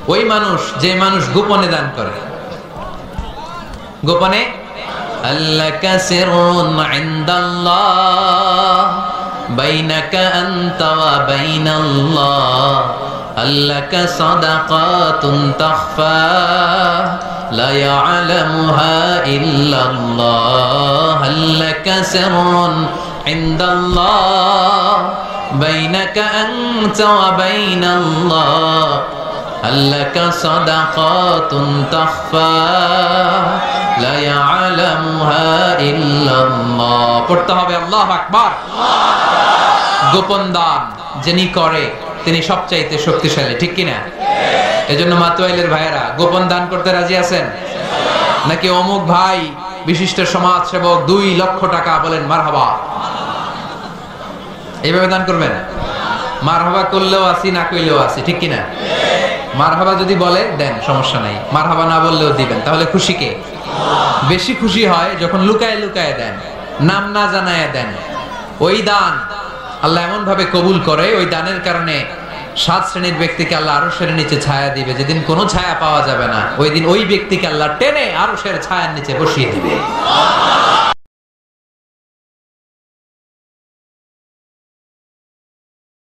ওই মানুষ যে মানুষ গোপনে দান করে, গোপনে আল্লাকা সিররুন ইনদাল্লাহ বাইনাকা আনতা ওয়া বাইনাল্লাহ আল্লাকা সাদাকাতুন তাখফা লা ইয়ালামুহা ইল্লাল্লাহ আল্লাকা সিররুন ইনদাল্লাহ বাইনাকা আনতা ওয়া বাইনাল্লাহ আল্লাকা সাদাকাতুন তাখফা লা ইয়ালামুহা ইল্লাল্লাহ। পড়তে হবে আল্লাহু আকবার। গোপন দান যিনি করে তিনি সবচাইতে শক্তিশালী, ঠিক কি না? এজন্য মাতোয়াইলের ভাইয়েরা গোপন দান করতে রাজি আছেন নাকি? অমুক ভাই বিশিষ্ট সমাজ সেবক 2 লক্ষ টাকা, বলেন মারহাবা। এইভাবে দান করবেন? মারহাবা করলেও আছি, না কইলেও আছি, ঠিক কি না? মারহাবা যদি বলে দেন, সমস্যা নাই। মারহাবা না বললেও দিবেন। তাহলে খুশি কে? বেশি খুশি হয় যখন লুকায় লুকায় দেন, নাম না জানায় দেন। ওই দান আল্লাহ এমন ভাবে কবুল করে, ওই দানের কারণে 7 শ্রেণীর ব্যক্তিকে আল্লাহ আরশের নিচে ছায়া দিবে। যেদিন কোনো ছায়া পাওয়া যাবে না, ওই দিন ওই ব্যক্তিকে আল্লাহ টেনে আরশের ছায়ার নিচে বসিয়ে দিবে।